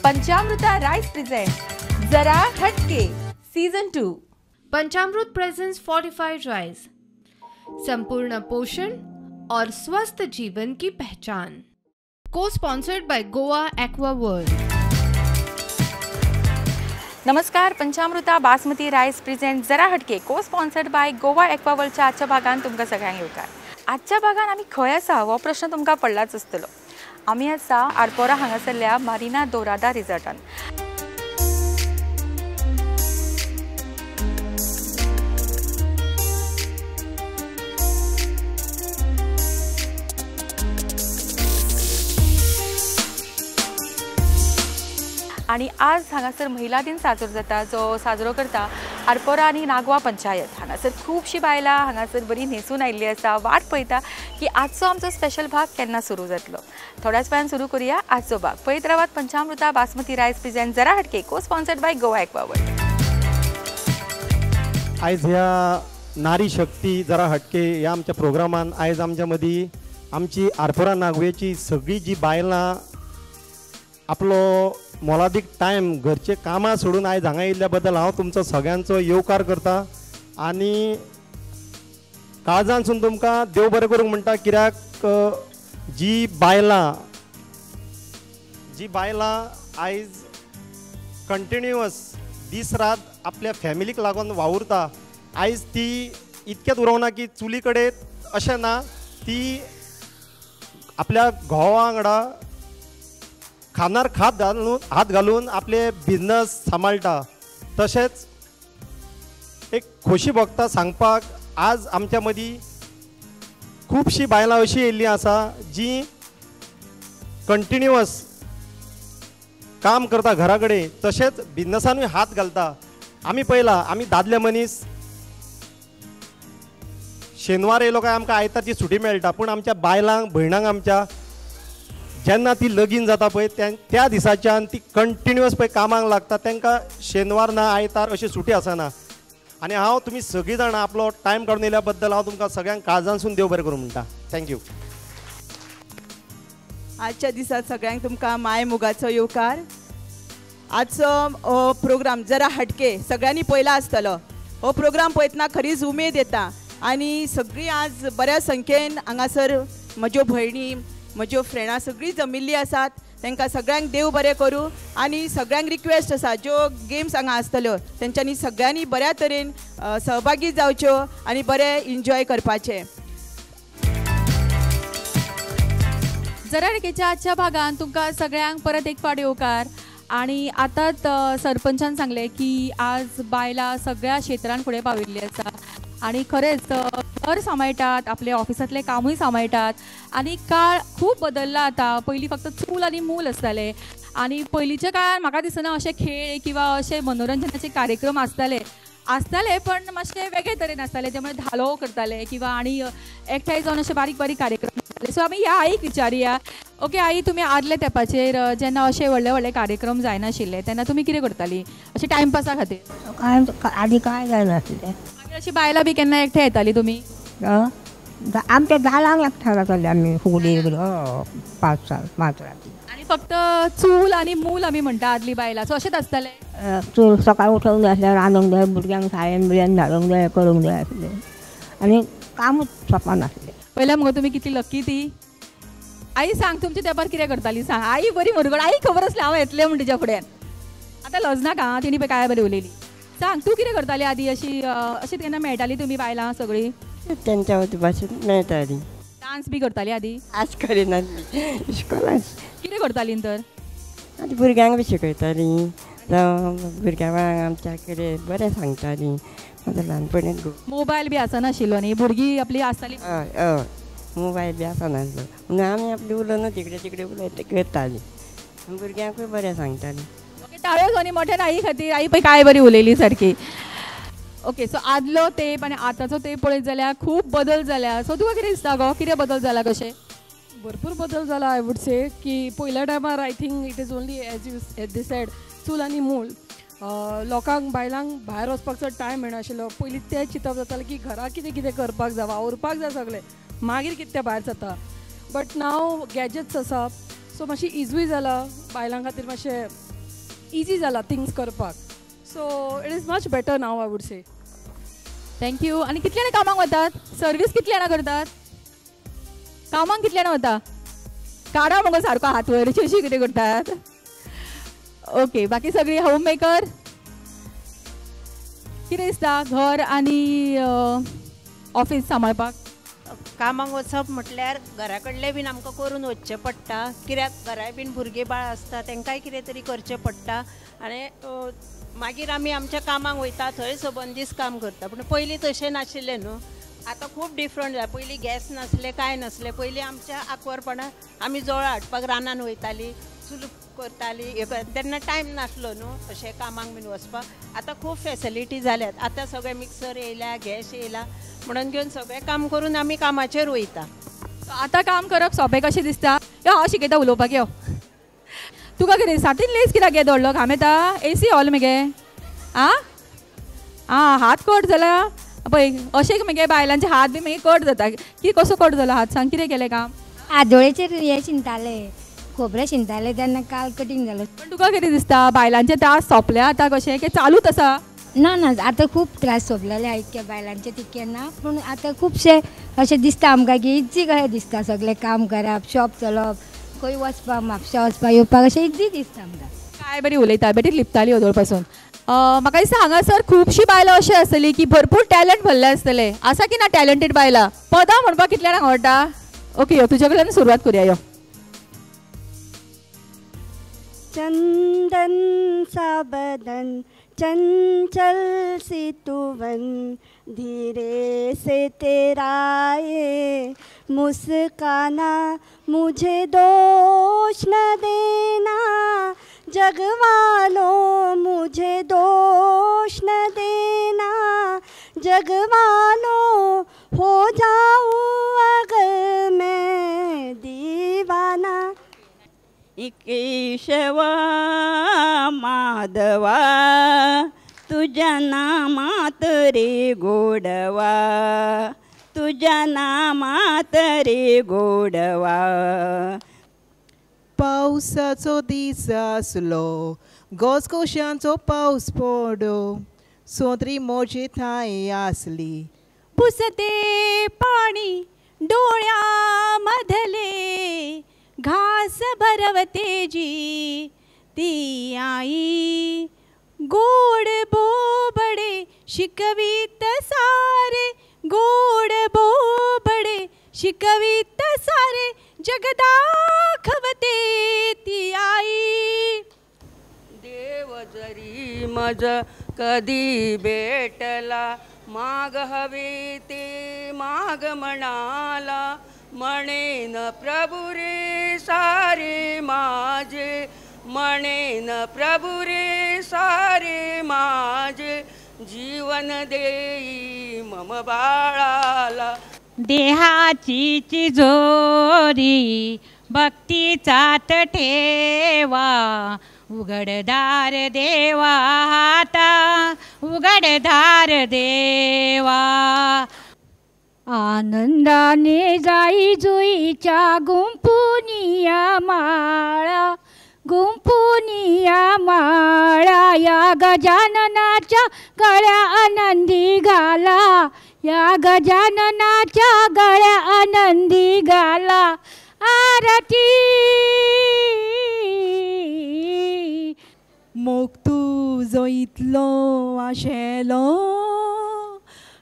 पंचामृता rice present जरा हटके season 2। पंचामृत presents fortified rice, संपूर्ण पोषण और स्वस्थ जीवन की पहचान। को sponsored by Goa aqua world. नमस्कार, पंचामृता बासमती राइस प्रेजेंट जरा हटके को स्पॉन्सर्ड बाय गोवा एक्वा वर्ल्डच्या आजच्या भागान तुमकां सगळ्यांक येवकार। आजच्या भागान आमी खंय आसा हो प्रश्न तुमकां पडलाच आसतलो। आमी आसा आरपोरा हांगासरल्या मारिना दोरादा रिसॉर्टान। आणि आज हांगासर महिला दिन साजरो जाता, जो साजरो करता आरपोरा आनी नागवा पंचायत। हांगासर खूबशीं बायलां हांगासर बरी न्हेसून आयिल्लीं आसा, वाट पळयता की आजचो आमचो स्पेशल भाग केन्ना सुरू जातलो। थोड्याच वेळान सुरू करूया आजचो भाग। पळयत रावात पंचामृता बासमती राइस प्रेजेंट जरा हटके को sponsored by Goa aqua world. आयज ह्या नारी शक्ती जरा हटके ह्या आमच्या प्रोग्रामान आयज आमच्या मदीं आमची आरपोरा नागवेची सगळी जी बायलां आपलो मोलादीक टायम घरचे कामां सोडून आयज हांगा येयल्ल्या बद्दल हांव तुमचो सगळ्यांचो येवकार करता आनी काळजांसून तुमकां देव बरें करूंक म्हणटा। कित्याक जी बायलां आयज कंटिन्युअस दीस रात आपल्या फॅमिलीक लागून वावुरता, आयज ती इतकेंच उरोवना की चुली कडेन अशें ना, ती आपल्या घोवा वांगडा खानार हात घालून आपले बिझनस सांबाळटा। तशेंच एक खोशी भोगता सांगपाक आज आमच्या मदीं खूबशीं बायलां अशीं येयल्लीं आसा जी कंटिन्युअस काम करता घरा कडेन, तशेंच बिझनसानूय हात घालता। आमी पळयलां, आमी दादले मनीस शेनवार येयलो काय आमकां आयतारची सुटी मेळटा, पूण आमच्या बायलांक भयणांक आमच्या जेन्ना ती लगीन जाता पळय त्या दिसाच्यान ती कंटिन्युअस पळय कामाक लागता, तांकां शेनवार ना आयतार अशी सुटी आसना। आनी हांव तुमी सगळीं जाणां आपलो टायम काडून येयल्या बद्दल हांव तुमकां सगळ्यांक काळजांसून देव बरें करूं म्हणटा। थँक्यू। आजच्या दिसात सगळ्यांक तुमकां माय मुगाचो येवकार। आजचो प्रोग्राम जरा हटके सगळ्यांनी पळयला आसतलो। हो प्रोग्राम पळयतना खरीच उमेद येता आनी सगळीं आज बऱ्या संख्येन हांगासर म्हज्यो भयणी म्हज्यो फ्रेंडां सगळीं जमिल्लीं आसात। तांकां सगळ्यांक देव बरें करूं आनी सगळ्यांक रिक्वेस्ट आसा ज्यो गेम्स हांगा आसतल्यो तेंच्यांनी सगळ्यांनी बऱ्या तरेन सहभागी जावच्यो आनी बरें एन्जॉय करपाचें। जरा हटकेच्या आजच्या भागान तुमकां सगळ्यांक परत एक फावट येवकार। आणि आतांच सरपंचान सांगले की आज बायलां सगळ्या क्षेत्रांत फुडें पाविल्लीं आसा आणि खरेंच घर सांबाळटात, आपले ऑफिसांतले कामूय सांबाळटात आणि काळ खूब बदलला आता। पयलीं फक्त चूल आनी मूल आसताले आणि पयलींच्या काळार म्हाका दिसना अशे खेळ किंवा अशे मनोरंजनाचे कार्यक्रम आसताले पण मातशे वेगळे तरेन आसताले, त्यामुळे धालो करताले किंवा आणि एकठांय जावन अशे बारीक बारीक कार्यक्रम आसताले। सो आमी ह्या आईक विचारया, ओके आई, तुमी आदले तेंपाचेर जेन्ना अशे व्हडले व्हडले कार्यक्रम जायनाशिल्ले तेन्ना तुमी कितें करताली अशे टायमपासा खातीर? आधी काय जायनासलें, अशी बायलां बी केन्ना एकठांय येताली तुमी? आमच्या दालांक एकठांय जाताले आमी फुगडी 5 राती। आणि फक्त चूल आणि मूल आमी म्हणटा आदली बायलां, सो अशेंच आसतालें? चूल सकाळीं उठोवंक जाय आसलें, रांदूंक जाय, भुरग्यांक शाळेन बिळेन धाडूंक जाय, करूंक जाय आसलें आनी कामूच सोंपनासलें। पयल्या मुगो तुमी कितली लकी ती। आई सांग, तुमच्या तेंपार कितें करताली सांग? आई बरी मरगड, आई खबर आसली हांव येतलें म्हण तिच्या फुड्यान। आतां लजनाक आं तिणी पळय काय बरी उलयली। सांग, तूं कितें करताली आदी? अशी केन्ना मेळटाली तुमी बायलां सगळीं? त्यांच्या भाशेन मेळटाली। डान्स बी करताली आदी? आज करिनासली, इस्कॉलान कितें करताली तर? आतां भुरग्यांक बी शिकयताली, जावं भुरग्यां आमच्या कडेन बरें सांगताली। म्हाका ल्हानपणीच मोबायल बी आसनाशिल्लो न्ही, भुरगीं आपली आसताली? हय हय, मोबायल बी आसनासलो म्हणून आमी आपली उलोवनूच इकडे तिकडे उलयता करताली, भुरग्यांकूय बरें सांगताली। ओके, ताळयो घेवन मोठ्यान आई खातीर। आई पळय काय बरी उलयली सारकी। ओके, सो आदलो तेप आनी आतांचो तेप पळयत जाल्यार खूब बदल जाला। सो तुका कितें दिसता गो, कितें बदल जाला कशें? भरपूर बदल जाला आय वूड से की पयल्या टायमार I think it is only as they said चूल आनी मूल लोकांक बायलांक भायर वचपाचो टायम मेळनाशिल्लो। पयलीं तें चिंतप जातालें की घरा कितें कितें करपाक जाय, वावरपाक जाय सगळें, मागीर कितें तें भायर जाता। बट नाव गॅजेट्स आसा सो मातशी इजूय जाला बायलां खातीर, मातशें इजी जाला थिंग्स करपाक. So it is much better now I would say. Thank you. आणि कितले जाणां कामाक वतात? सर्वीस कितले जाणां करतात? कामाक कितले जाणां वता? काडा मगो सारको हात वयर अशी कितें करतात? ओके. बाकी सगळी होम मेकर. कितें दिसता घर आनी ऑफिस सांबाळपाक? कामाक वचप म्हटल्यार घरा कडलें बीन आमकां करून वचचें पडटा, कित्याक घराय बीन भुरगीं बाळ आसता तांकांय कितें तरी करचें पडटा. आनी मागीर आमी आमच्या कामाक वयता, थंय सबंदीस काम करता. पूण पयलीं तशें नाशिल्लें न्हू. आतां खूब डिफरंट जाला. पयलीं गॅस नासले, कांय नासलें. पयलीं आमच्या आकवरपणान आमी जळां हाडपाक रानान वयतालीं, चूल करतालीं. तेन्ना टायम नासलो न्हू अशें कामाक बीन वचपाक. आतां खूब फॅसिलिटी जाल्यात. आतां सगळे मिक्सर येयल्या, गॅस येयला, म्हणून घेवन सगळें काम करून आमी कामाचेर वयता. आतां काम करप सोंपें कशें दिसता? यो हांव शिकयता उलोवपाक. यो तुका कितें सातीन लेस कित्याक गे दवरलो? घाम येता? एसी हॉल मगे हात कट जाला पळय. अशें मगे बायलांचे हात बी मागीर कट जाता. की कसो कट जालो हात? सांग कितें केलें काम? आदोळेचेर हे शिंताले, खोबरें शिंताले तेन्ना काल कटींग जालो. पण तुका कितें दिसता बायलांचे त्रास सोंपले आतां कशें की चालूच आसा? ना ना आतां खूब त्रास सोंपलेले इतके बायलांचे तितके ना. पूण आतां खुबशे अशें दिसता आमकां की इजी कशें दिसता सगळें काम करप, शॉप चलोवप, खंय वचपाक म्हापशा वचपाक येवपाक अशें इजी दिसता आमकां. काय बरी उलयता, बेटी लिपताली ओदोळ पासून. म्हाका दिसता हांगासर खुबशीं बायलां अशी आसतली की भरपूर टॅलंट भरले आसतले. आसा की ना टॅलंटेड बायलां? पदां म्हणपाक कितल्या जाणांक आवडटा? ओके यो तुजे कडल्यान सुरवात करुया. यो चंदन सा बदन चंचल सी तुवन, धीरे से तेरा ये मुस्काना, मुझे दोष न देना जग वालों, मुझे दोष न देना जग वालों, हो जाऊं अगर मैं दीवाना. केशवा माधवा तुझ्या नामात रे गोडवा, तुझ्या नामात रे गोडवा. पावसाचो दीस आसलो, गोसकोशांचो पावस पडो, सोंत्री मोजी थाय आसली. पुसते पाणी डोळ्या मधले, घास भरवते जी ती आई. गोड बोबडे शिकवीत सारे, गोड बोबडे शिकवीत सारे, जग दाखवते ती आई. देव जरी मज कधी भेटला, माग हवी ते माग म्हणाला, म्हणेन प्रभू रे सारे माझे, म्हणेन प्रभू रे सारे माझे, जीवन देई मम बाळाला. देहाची तिजोरी भक्तीचात ठेवा, उघडदार देवा आता, उघडदार देवा. आनंदाने जाई जुईच्या गुंपुनिया माळा, गुंपुनिया माळा. या गजाननाच्या गळ्या आनंदी घाला, या गजाननाच्या गळ्या आनंदी घाला. आरती मोग तुजो इतलो आशेलो,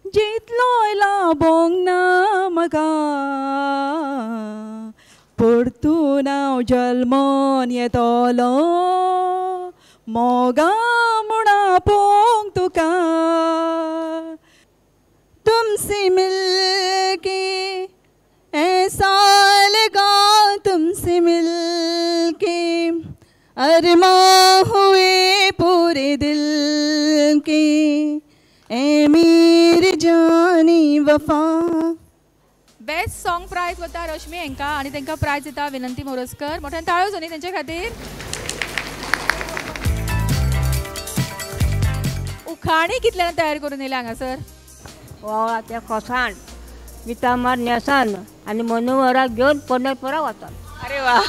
जितलोय लाबोंक ना म्हाका. परतून हांव जल्मोन येतलो, मोगा म्हणा पोंग तुका. तुमसे मिलके ऐसा लगा, तुमसे मिलके अरमां हुए पूरे दिल के, ए मेरी जानी वफा. बेस्ट सॉंग प्राइज वता रश्मी हेंका आणि तांकां प्राइज दिता विनंती मोरजकर. मोठ्यान ताळ्यो जाली तेंचे खातीर. उखाणी कितल्यान तयार करून येयल्या हांगासर? त्या खोसाण विटामार नेसान आनी मनोहराक घेवन पंढरपुरा वतात. अरे वा.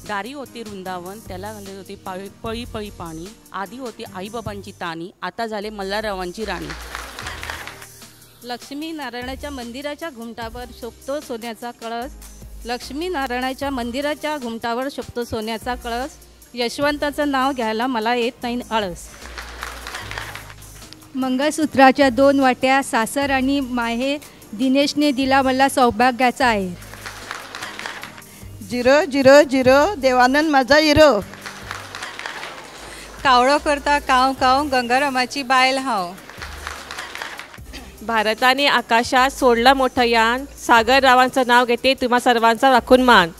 दारी होती वृंदावन, त्याला घालत होती पळी पळी पाणी. आधी होती आईबाबांची ताणी, आता झाले मल्हाररावांची राणी. लक्ष्मी नारायणाच्या मंदिराच्या घुमटावर शोभतो सोन्याचा कळस. लक्ष्मी नारायणाच्या मंदिराच्या घुमटावर शोभतो सोन्याचा कळस. यशवंताचं नाव घ्यायला मला येत नाही आळस. मंगळसूत्राच्या 2 वाट्या सासर आणि माहेर, दिनेशने दिला मला सौभाग्याचा आहे. 000 देवानंद माझा हिरो. कावळो करता काव काव गंगारामाची बायल हांव. भारताने आकाशात सोडलं मोठं यान, सागर रावांचं नाव घेते तुम्हा सर्वांचा राखून मान.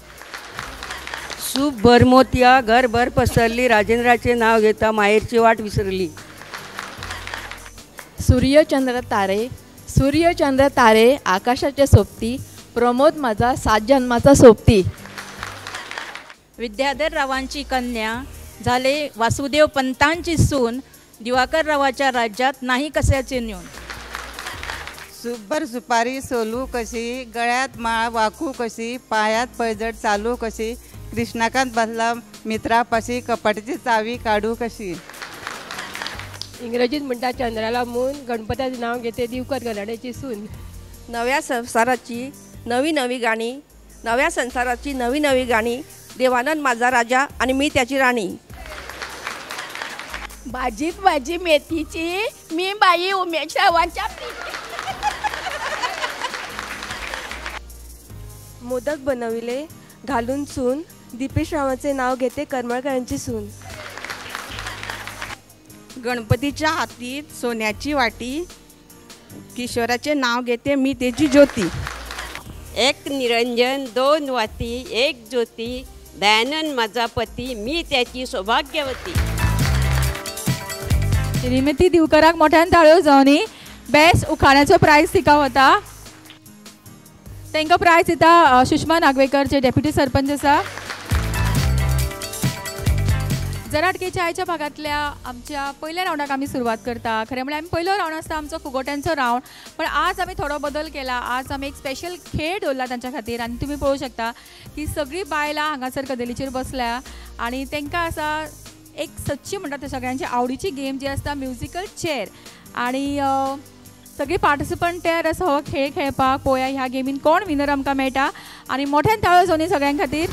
सूप भरमोतिया घरभर पसरली, राजेंद्राचे नाव घेता माहेरची वाट विसरली. सूर्यचंद्र तारे आकाशाचे सोबती, प्रमोद माझा 7 जन्माचा सोबती. विद्याधर रावांची कन्या, झाले वासुदेव पंतांची सून. दिवाकर रावाच्या राज्यात नाही कशाचे न्यून. सुभर सुपारी सोलू कशी, गळ्यात माळ वाकू कशी, पायात पैजड चालू कशी, कृष्णाकांत बसला मित्रापाशी, कपाटाची चावी काढू कशी. इंग्रजीत म्हणतात चंद्राला मून, गणपतीचे नाव घेते दिवकर घराण्याची सून. नव्या संसाराची नवी नवी गाणी, नव्या संसाराची नवी नवी गाणी, देवानंद माझा राजा आणि मी त्याची राणी. भाजीत भाजी मेथीची, मी बाई उमेश रावांच्या. मोदक बनविले घालून सून, दीपेश रावांचे नाव घेते करमळकरांची सून. गणपतीच्या हातीत सोन्याची वाटी, किशोराचे नाव घेते मी त्याची ज्योती. एक निरंजन 2 वाती 1 ज्योती, दयानंद माझा पती मी त्याची सौभाग्यवती. श्रीमती दिवकराक मोठ्यान ताळयो जावनी. बेस्ट उखाण्याचो प्राइज तिका वता. तांकां प्राइज दिता सुषमा नागवेकर जे डेप्युटी सरपंच आसा. जराटकेच्या आयच्या भागातल्या आमच्या पहिल्या राऊंडाक आमी सुरवात करता. खरें म्हळ्यार आमी पयलो राऊंड आसता आमचो फुगोट्यांचो राऊंड, पण आज आमी थोडो बदल केला. आज आमी एक स्पेशल खेळ दवरला तांच्या खातीर आनी तुमी पळोवंक शकता की सगळीं बायलां हांगासर कदेलीचेर बसल्या आनी तांकां आसा एक सच्ची म्हणटा सगळ्यांची आवडीची गेम जी आसता म्युजिकल चेअर. आनी सगळीं पार्टिसिपंट तयार आसा हो खेळ खेळपाक. पळोवया ह्या गेमीन कोण विनर आमकां मेळटा. आनी मोठ्यान ताळयो जावनी सगळ्यां खातीर.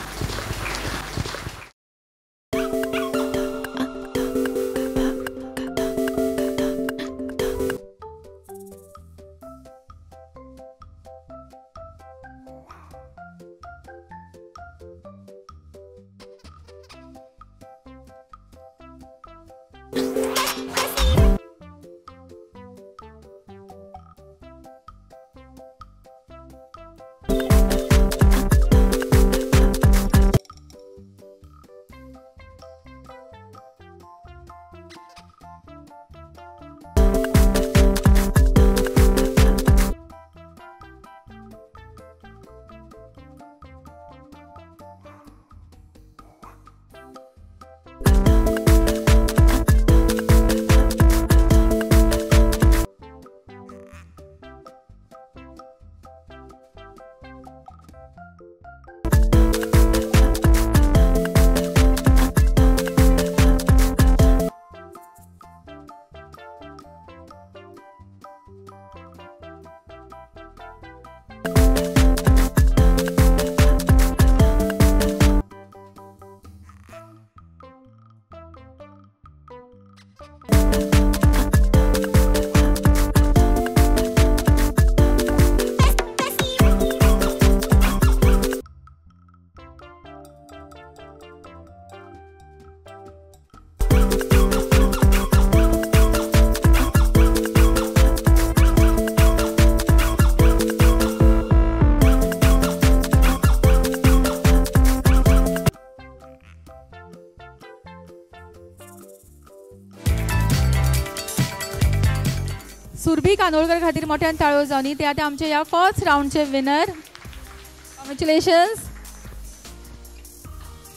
सुरभी कानोळकर खातीर मोठ्यान ताळयो जावनी. ते आता आमचे या फर्स्ट राऊंडचे विनर. कॉंग्रॅच्युलेशन्स.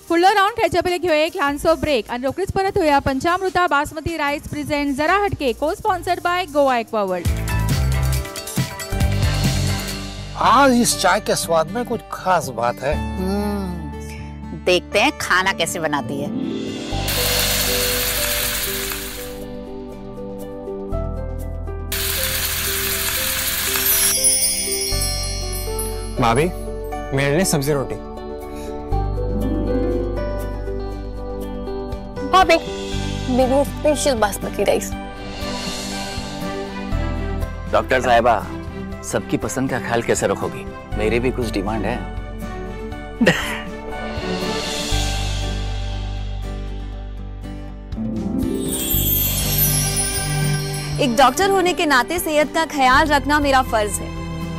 फुडलो राऊंड खेळचे पयलीं घेवया एक ल्हानसो ब्रेक आनी रोखडीच परत येवया. पंचामृता बासमती रायस प्रेझेंट जरा हटके, को sponsored by Goa aqua world. आज इस चाय के स्वाद में कुछ खास बात है. देखते हैं खाना कैसे बनाती है। भाभी मेरे लिए सब्जी रोटी। भाभी मेरे लिए स्पेशल बासमती राइस। डॉक्टर साहिबा, सबकी पसंद का ख्याल कैसे रखोगी? मेरी भी कुछ डिमांड है। एक डॉक्टर होने के नाते सेहत का ख्याल रखना मेरा फर्ज है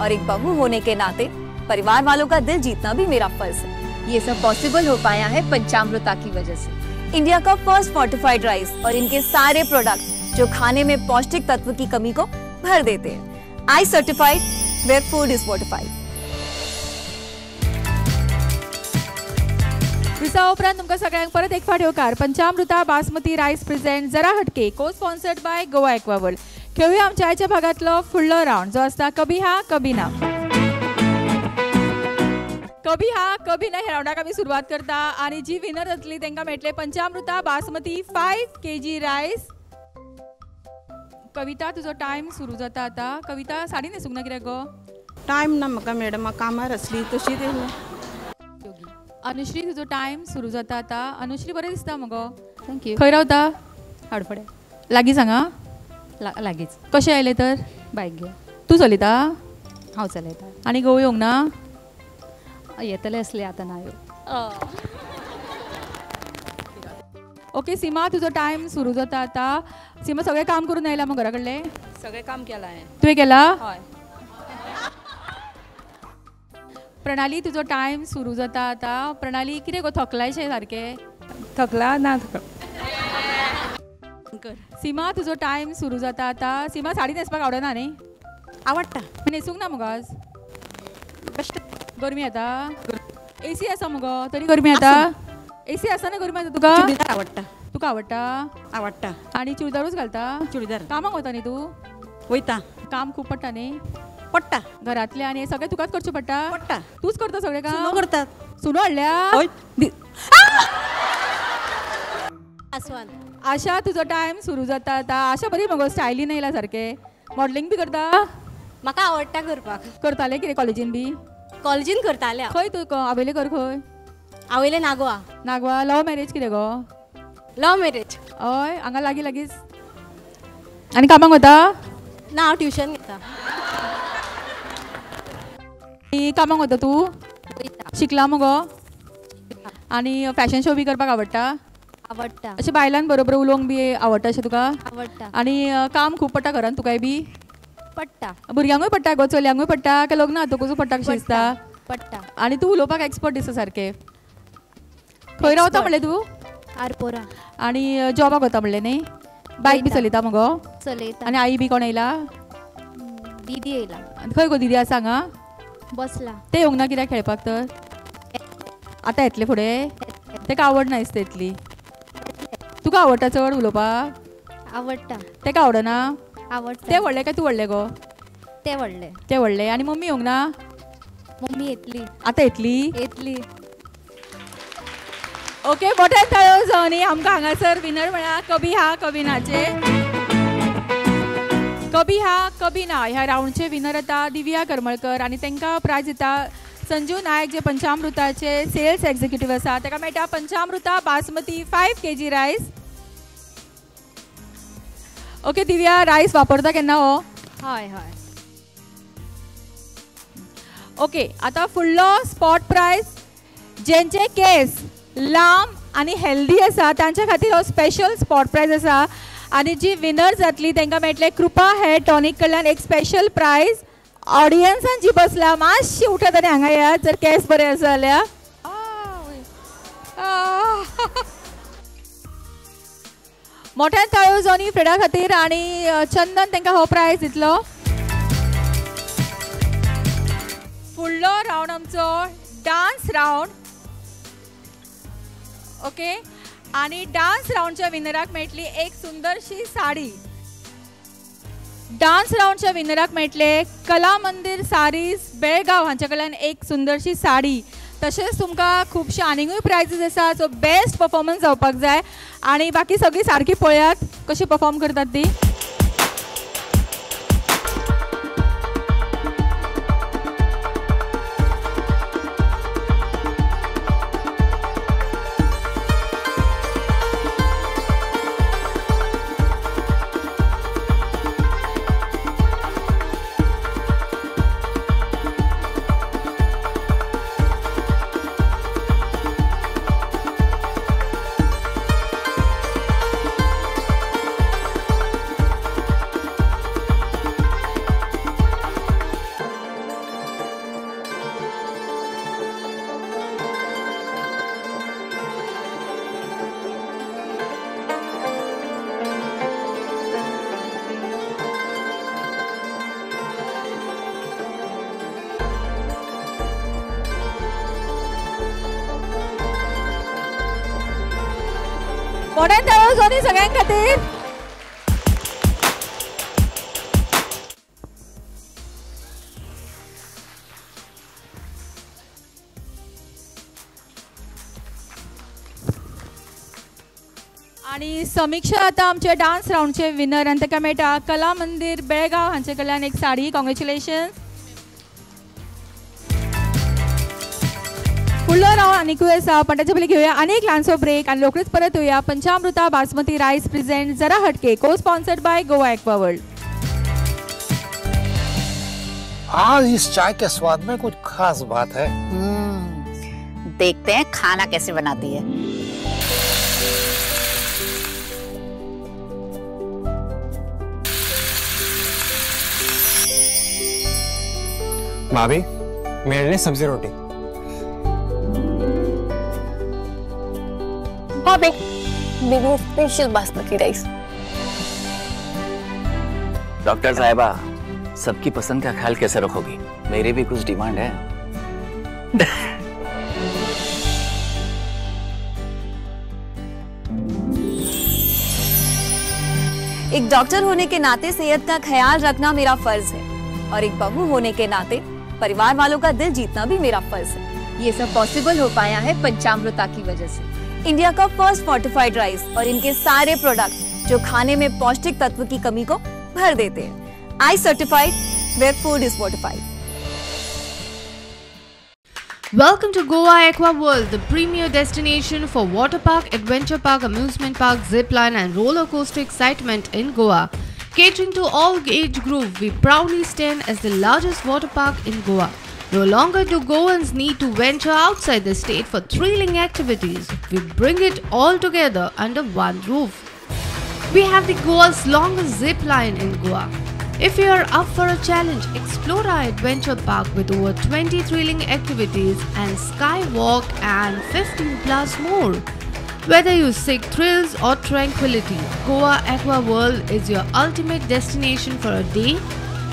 और एक बहू होने के नाते परिवार वालों का दिल जीतना भी मेरा फर्ज है। ये सब पॉसिबल हो पाया है पंचामृता की वजह से। इंडिया का फर्स्ट फोर्टिफाइड राइस और इनके सारे प्रोडक्ट जो खाने में पौष्टिक तत्व की कमी को भर देते हैं। I certified where food is fortified. विसा उपरांत तुमकां सगळ्यांक परत एक फावट येवकार पंचामृता बासमती रायस प्रेझेंट जरा हटके को sponsored by Goa aqua world. खेळूया आमच्या आयच्या भागातलो फुडलो राउंड जो आसता कभी हा कभी ना। कभी हा कभी ना ह्या राउंडाक आमी सुरवात करता आणि जी विनर जातली तांकां मेळटले पंचामृता बासमती 5 kg रायस। कविता तुजो टाइम सुरू जाता आता। कविता साडी न्हेसूंक ना कित्याक गो? टाइम ना म्हाका मॅडम कामार आसली तशी ते। अनुश्री तुजो टाइम सुरू जाता आता। अनुश्री बरें दिसता मगो? थँक्यू। खंय रावता? हाडफडे। लागीं सांगा? लागींच। कशें आयले तर? बायक घे। तूं चलयता? हांव चलयता। आनी घोव येवंक ना? येतले असले आता ना येव। ओके सीमा तुजो टाइम सुरू जाता आता। सीमा सगळे काम करून आयला मग घरा कडले? सगळे काम केला आहे। तुवें केला? हय। प्रणाली तुजो टाइम सुरू जाता आता। प्रणाली कितें गो थकलायशें सारकें? थकला ना थकला। सीमा तुजो टाइम सुरू जाता आता। सीमा साडी न्हेसपाक आवडना न्ही? आवडटा। न्हेसूंक ना मगो आज? गरमी येता? एसी आसा मगो तरी गरमी येता? एसी आसा ना गरमी येता तुका? चुडीदार आवडटा। तुका आवडटा? आवडटा। आणि चुडीदारूच घालता? चुडीदार। कामाक वता न्ही तूं? वयता। काम खूप पडटा न्ही? पडटा। घरातले आणि सगळे तुकाच करचे पडटा? पडटा। तूच करता सगळे काम? सुनो करतात। सुनो हाडल्या? आशा तुजो टाइम सुरू जाता आता। आशा बरी मगो स्टायलीन येयला सारखे। मॉडलिंग बी करता? म्हाका आवडटा करपाक। करताले कितें कॉलेजीन बी? कॉलेजीन करताले। खंय तूं आवेले कर खंय? आवेले नागवा। नागवा लव मॅरेज कितें गो? लव मॅरेज। हय हांगा लागीं लागींच। आनी कामाक वता? ना हांव ट्युशन घेता। कामाक वता तूं? शिकला मगो? आनी फॅशन शो बी करपाक आवडटा? आवडटा। अशें बायलां बरोबर उलोवंक बी आवडटा अशें तुका? आवडटा। आनी काम खूब पडटा घरान तुकाय बी? पडटा। भुरग्यांकूय पडटा गो चलयांकूय पडटा काय लग्न आतकूच पडटा कशें दिसता? पडटा। आनी तूं उलोवपाक एक्सपर्ट दिसता सारकें। खंय रावता म्हणलें तूं? आरपोरा। आनी जॉबाक वता म्हणलें न्ही? बायक बी चलयता मगो? चलयता। आनी आई बी कोण येयला? दीदी येयला। खंय गो दीदी आसा हांगा? बसला। ते येवंक ना कित्याक खेळपाक तर? आतां येतले फुडें? तेका आवड ना दिसता इतली? तुका आवडटा चड उलोवपाक? आवडटा। तेका आवडना? आवडटा। ते व्हडले काय तूं व्हडले गो? ते व्हडले। ते व्हडले। आनी मम्मी येवंक ना? मम्मी येतली। आतां येतली? येतली। ओके मोठ्या ताळयो जावनी आमकां हांगासर विनर म्हळ्यार कभी हा कभी नाचे। कभी हा कभी ना ह्या राउंडचे विनर येता दिव्या करमळकर आनी तांकां प्रायज दिता संजू नायक जे पंचामृताचे सेल्स एक्झिक्युटीव आसा ताका मेळटा पंचामृता बासमती 5 kg रायस। ओके दिव्या रायस वापरता केन्ना हो? हय हय। ओके आता फुडलो स्पॉट प्राइज जेंचे केस लांब आणि हेल्दी आसा तांच्या खातीर हो स्पेशल स्पॉट प्राइज आसा आणि जी विनर जातली तांकां मेळटले कृपा हेअर टॉनिक कडल्यान एक स्पेशल प्राइज। ऑडियन्सान जी बसला मातशी उठत आनी हांगा येयात जर केस बरे आसा जाल्यार। मोठ्या ताळयो जावनी फ्रेडा खातीर आणि चंदन तांकां हो प्राइज दितलो। फुडलो राउंड आमचो डान्स राउंड। ओके आणि डान्स राउंडच्या विनराक मेळटली एक सुंदरशी साडी। डान्स राउंडच्या विनराक मेळटले कला मंदिर सारीज बेळगाव हांचे कडल्यान एक सुंदरशी साडी तशेंच तुमकां खुबशे आनीकूय प्रायजीस आसा. सो बेस्ट परफॉर्मन्स जावपाक जाय आनी बाकी सगळीं सारकी पळयात कशी परफॉर्म करतात ती. मोठ्यान ताळयो दोन्ही सगळ्यां खातीर. आणि समीक्षा आता आमचे डान्स राउंडचे विनर आनी ताका मेळटा कला मंदिर बेळगांव हांचे कडल्यान एक साडी. कॉंग्रॅच्युलेशन्स. फुडलो राउंड आनीकूय आसा पण ताचे पयलीं घेवया आनीक ल्हानसो ब्रेक आनी रोखडीच परत येवया. पंचामृता बासमती रायस प्रेजेंट जरा हटके को sponsored by Goa aqua world. आज इस चाय के स्वाद में कुछ खास बात है. देखते हैं खाना कैसे बनाती है. भाभी मेरे लिए सब्जी रोटी. भाभी मेरे लिए स्पेशल बासमती राइस. डॉक्टर साहिबा सबकी पसंद का ख्याल कैसे रखोगी? मेरी भी कुछ डिमांड है. एक डॉक्टर होने के नाते सेहत का ख्याल रखना मेरा फर्ज है और एक बहू होने के नाते परिवार वालों का दिल जीतना भी मेरा फर्ज है. ये सब पॉसिबल हो पाया है पंचामृता की वजह से. इंडिया का फर्स्ट फोर्टिफाइड राइस और इनके सारे प्रोडक्ट जो खाने में पौष्टिक तत्व की कमी को भर देते हैं. I certified where food is fortified. Welcome to Goa Aqua World, the premier destination for water park, adventure park, amusement park, zip line and roller coaster excitement in Goa. Catering to all age group, we proudly stand as the largest water park in Goa. No longer do Goans need to venture outside the state for thrilling activities. We bring it all together under one roof. We have the Goa's longest zip line in Goa. If you are up for a challenge, explore our adventure park with over 20 thrilling activities and skywalk and 15 plus more. Whether you seek thrills or tranquility, Goa Aqua World is your ultimate destination for a day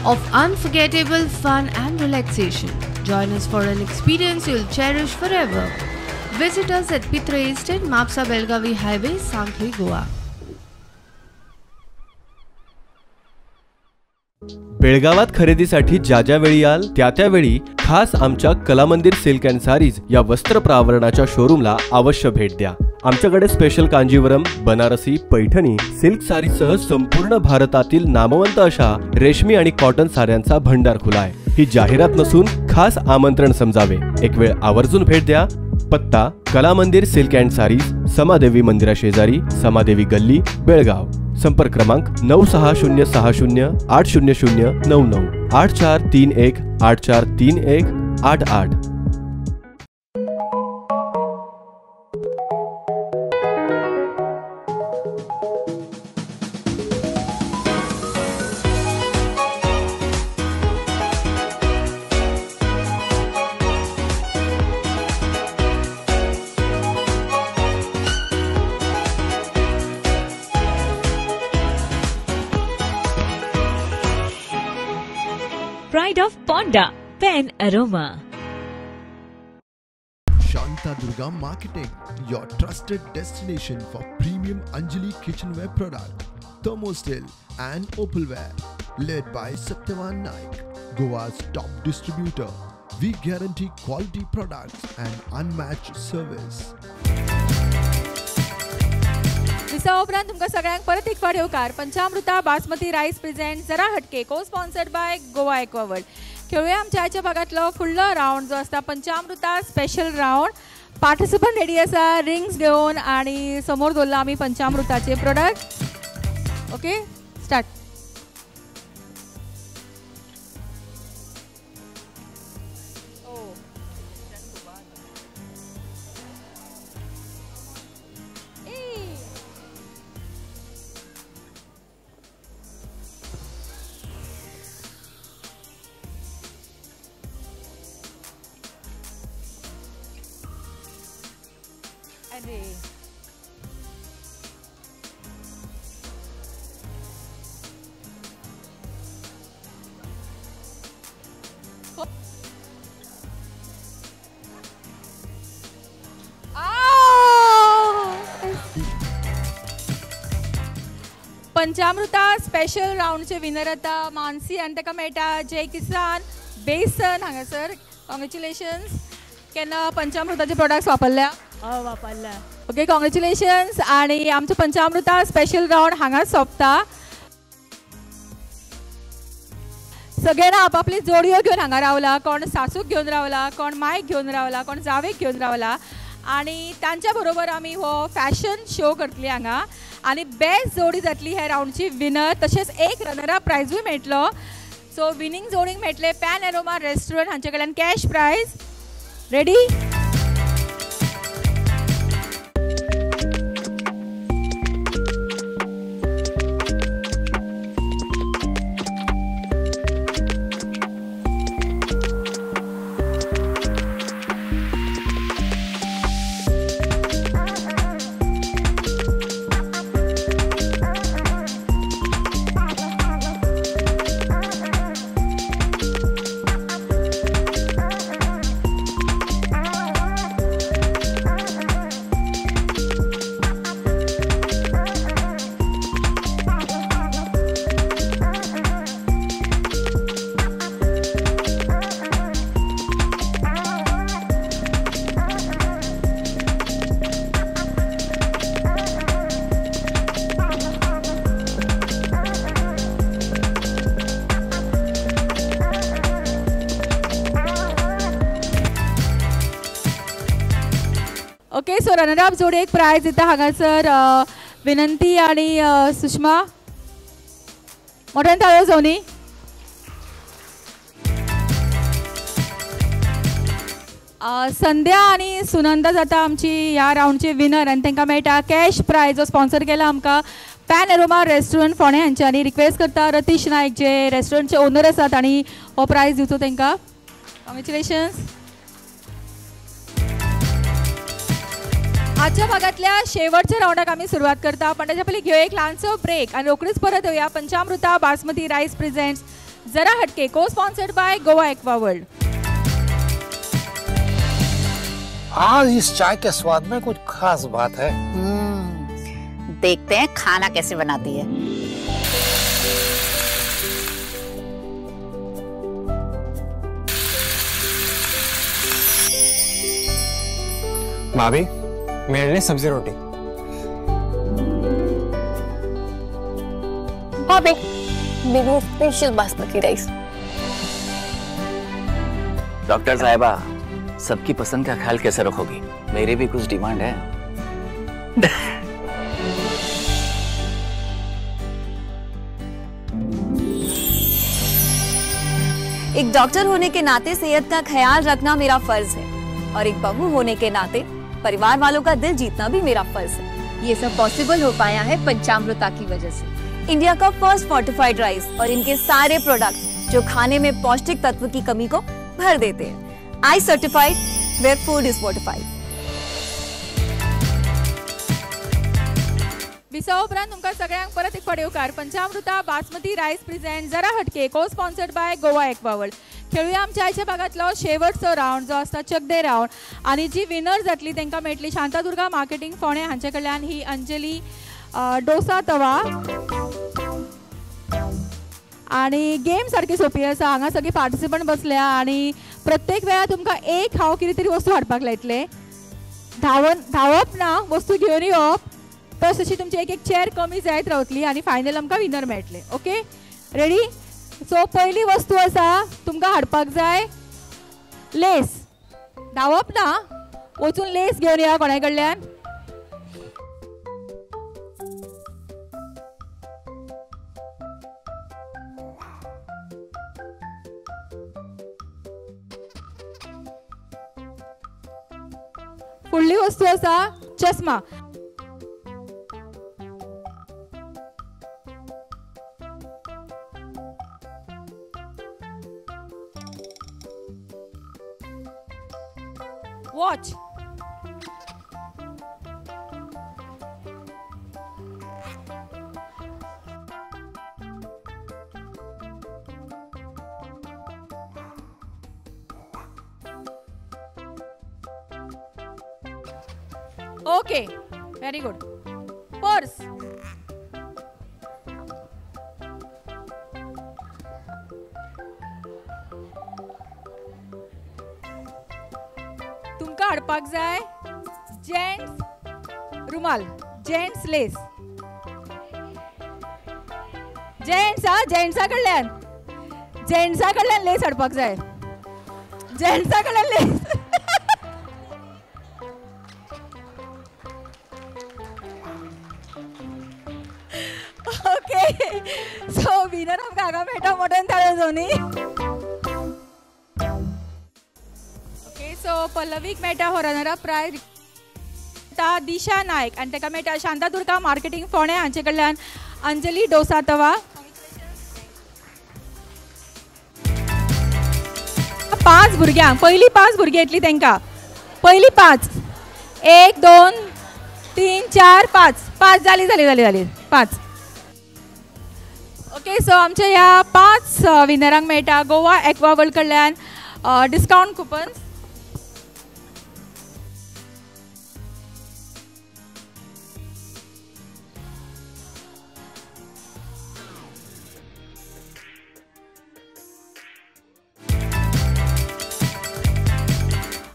of unforgettable fun and relaxation. Join us for an experience you'll cherish forever. Visit us at Pitra Estate, Mapsa Belgavi Highway, Sangli, Goa. बेळगावात खरेदीसाठी ज्या ज्या वेळी याल त्या त्या वेळी खास आमच्या कला मंदिर सिल्क अँड सारीज या वस्त्र प्रावरणाच्या शोरूमला अवश्य भेट द्या. आमच्याकडे स्पेशल कांजीवरम, बनारसी, पैठणी, सिल्क सारीसह संपूर्ण भारतातील नामवंत अशा रेशमी आणि कॉटन साड्यांचा भंडार खुला आहे. ही जाहिरात नसून खास आमंत्रण समजावे. एक वेळ आवर्जून भेट द्या. पत्ता कला मंदिर सिल्क अँड सारीज, समादेवी मंदिरा शेजारी, समादेवी गल्ली, बेळगाव. संपर्क क्रमांक 966060 80099 8431 8431 88. Pride of Ponda, Pen Aroma. Shanta Durga Marketing, your trusted destination for premium Anjali kitchenware product, Thermostil and Opalware, led by Satyavan Naik, Goa's top distributor. We guarantee quality products and unmatched service. दिसा उपरांत तुमकां सगळ्यांक परत एक फावट येवकार पंचामृता बासमती रायस present जरा हटके को sponsored by Goa aqua world. खेळूया आमच्या आयच्या भागातलो फुडलो राउंड जो आसता पंचामृता स्पेशल राउंड. पार्टिसिपंट रेडी आसा रिंग्स घेवन आणि समोर दवरला आमी पंचामृताचे प्रोडक्ट. Okay start. अरे पंचामृता स्पेशल राउंडचे विनर आता मानसी आणि ताका मेळटा जय किसान बेसन हांगासर. कॉंग्रॅच्युलेशन्स. केन्ना पंचामृताचे प्रोडक्ट्स वापरल्या? वापरल्या. Okay congratulations. आणि आमचं पंचामृता स्पेशल राउंड हांगाच सोंपता. सगळ्यांना आपापली जोडयो घेऊन हांगा रावला. कोण सासूक घेऊन रावला, कोण मायक घेऊन रावला, कोण जावेक घेऊन रावला. आणि तांच्या बरोबर आमी हो फॅशन शो करतली हांगा. आणि बेस्ट जोडी जातली ह्या राउंडची विनर. तशेंच एक रनर अप प्रायजूय मेळटलो. सो विनिंग जोडीक मेळटले पॅन एरोमा रेस्टॉरंट हांचे कडल्यान cash prize. Ready? Okay so runner up जोडी एक प्राइज दिता हांगासर विनंती आणि सुषमा. मोठ्यान ताळयो जावनी. संध्या आणि सुनंदा जाता आमची ह्या राउंडची विनर आणि तांकां मेळटा कॅश प्राइज जो स्पॉन्सर केला आमकां पॅन एरोमा रेस्टॉरंट फोंडे हांच्यानी. रिक्वेस्ट करता रतीश नायक जे रेस्टॉरंटचे ओनर आसात आणि हो प्राइज दिवचो तांकां. कॉंग्रॅच्युलेशन्स. आजच्या भागातल्या शेवटच्या राउंडाक आम्ही सुरुवात करता पण त्याच्या पहिले घेऊया एक लहानसो ब्रेक आणि रोखडीच परत येऊया पंचामृता बासमती राइस प्रेझेंट्स जरा हटके को sponsored by Goa aqua world. आज इस चाय के स्वाद में कुछ खास बात है. देखते हैं खाना कैसे बनाती है. भाभी मेरे लिए सब्जी रोटी. भाभी मेरे लिए स्पेशल बासमती राइस. डॉक्टर साहिबा सबकी पसंद का ख्याल कैसे रखोगी? मेरी भी कुछ डिमांड है. एक डॉक्टर होने के नाते सेहत का ख्याल रखना मेरा फर्ज है और एक बहू होने के नाते परिवार वालों का दिल जीतना भी मेरा फर्ज है. ये सब पॉसिबल हो पाया है पंचामृता की वजह से. इंडिया का फर्स्ट फोर्टिफाइड राइस और इनके सारे प्रोडक्ट जो खाने में पौष्टिक तत्व की कमी को भर देते हैं. I certified where food is fortified. दिसा उपरांत तुमकां सगळ्यांक परत एक फावट येवकार पंचामृता बासमती राइस प्रेझेंट जरा हटके को sponsored by Goa aqua world. खेळूया आमच्या आयच्या भागातलो शेवटचो राउंड जो आसता चकदे राउंड आणि जी विनर जातली तांकां मेळटली शांतादुर्गा मार्केटिंग फोंडे हांचे कडल्यान ही अंजली डोसा तवा. आणि गेम सारकी सोपी आसा. हांगा सगळी पार्टिसिपंट बसल्या आणि प्रत्येक वेळा तुमकां एक हांव कितें तरी वस्तू हाडपाक लायतले. धांवप ना, वस्तू घेवन येवप, तशी तुमची एक चेअर कमी जायत रावतली आनी फायनल आमकां विनर मेळटले. Okay, ready? सो पयली वस्तू आसा, तुमकां हाडपाक जाय लेस. धांवप ना, वचून लेस घेवन या कोणाय कडल्यान. फुडली वस्तू आसा चष्मा. Watch. Okay, very good. Purse. तुमकां हाडपाक जाय जेंट्स रुमाल, जेंट्स लेस. जेंट्सा कडल्यान लेस हाडपाक जाय. जेंट्सा कडल्यान लेस. ओके, सो विनर आमकां हांगा मेळटा मोठ्यान ताळयो जावनी. ओके, सो पल्लवीक मेळटा हो रनर अप प्रायज दिशा नायक आनी ताका मेळटा शांतादुर्गा मार्केटिंग फोंडे हांचे कडल्यान अंजली डोसातवा. 5 भुरग्यांक, पयली 5 भुरगीं येतली तांकां. पयली 5, 1 2 3 4 5 जाली 5. ओके, सो आमच्या ह्या 5 विनरांक मेळटा गोवा एक्वा वर्ल्ड कडल्यान डिस्काउंट कुपन्स.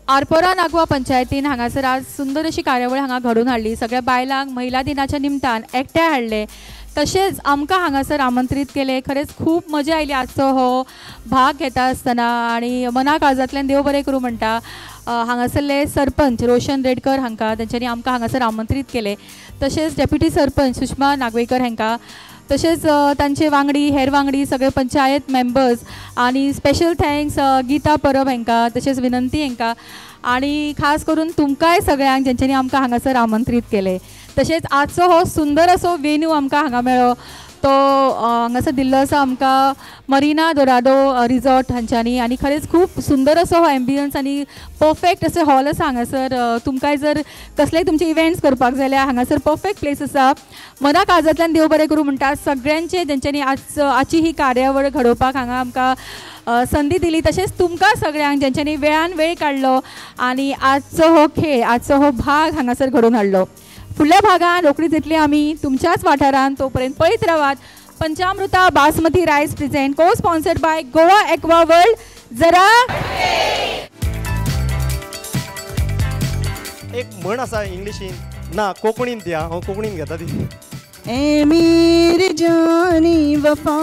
आरपोरा नागवा पंचायतीन हांगासर आज सुंदर अशी कार्यावळ हांगा घडून हाडली. सगळ्या बायलांक महिला दिनाच्या निमतान एकठांय हाडले. तशेंच आमकां हांगासर आमंत्रीत केले. खरेंच खूब मजा आयली आजचो हो भाग घेता आसतना आनी मना काळजांतल्यान देव बरें करूं म्हणटा. हांगासरले सरपंच रोशन रेडकर हांकां, तेंच्यांनी आमकां हांगासर आमंत्रीत केले. तशेंच डेप्युटी सरपंच सुषमा नागवेकर हांकां, तशेंच तांचे वांगडी हेर वांगडी सगळे पंचायत मेंबर्स आनी स्पेशल थँक्स गीता परब हांकां, तशेंच विनंती हांकां आनी खास करून तुमकांय सगळ्यांक जेंच्यांनी आमकां हांगासर आमंत्रीत केले. तशेंच आजचो हो सुंदर असो वेन्यू आमकां हांगा मेळ्ळो तो हांगासर दिल्लो आसा आमकां मरिना दोरादो रिजॉर्ट हांच्यांनी आनी खरेंच खूब सुंदर असो हो एम्बियन्स आनी परफेक्ट असे हॉल आसा हांगासर. तुमकांय जर कसलेय तुमचे इव्हेंट्स करपाक जाय जाल्यार हांगासर परफेक्ट प्लेस आसा. मना काळजांतल्यान देव बरें करूं म्हणटा सगळ्यांचे जेंच्यांनी आजची ही कार्यावळ घडोवपाक हांगा आमकां संदी दिली. तशेंच तुमकां सगळ्यांक जेंच्यांनी वेळान वेळ काडलो आनी आजचो हो खेळ आजचो हो भाग हांगासर घडोवन हाडलो. फुडल्या भागान रोखडीच येतली आमी तुमच्याच वाठारान. तोपर्यंत पळयत रावात पंचामृता बासमती रायस प्रेजेंट को sponsored by Goa aqua world. जरा एक म्हण आसा इंग्लिशीन ना कोंकणीन ती हांव कोंकणीन घेता ती. ए मेरी जानी वफा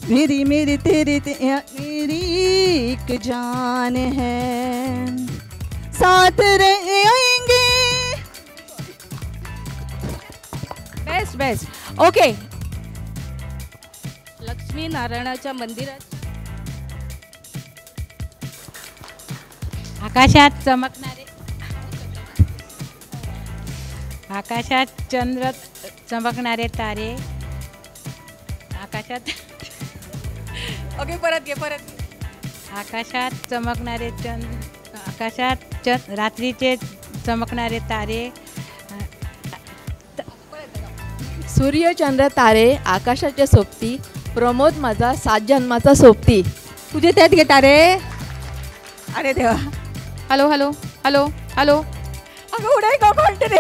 मेरी मेरी तेरी मेरी एक जान है साथ रहेंगे. Best okay. लक्ष्मी नारायणाच्या मंदिरात आकाशात चमकणारे आकाशात चंद्र चमकणारे तारे आकाशात ओके परत घे आकाशात चमकणारे आकाशात रात्रीचे चमकणारे तारे सूर्य चंद्र तारे आकाशाचे सोबती प्रमोद माझा 7 जन्माचा सोबती. तुझे त्यात घेता रे. अरे देवा. हॅलो हॅलो हॅलो हॅलो अगं उडाय का कोणतरी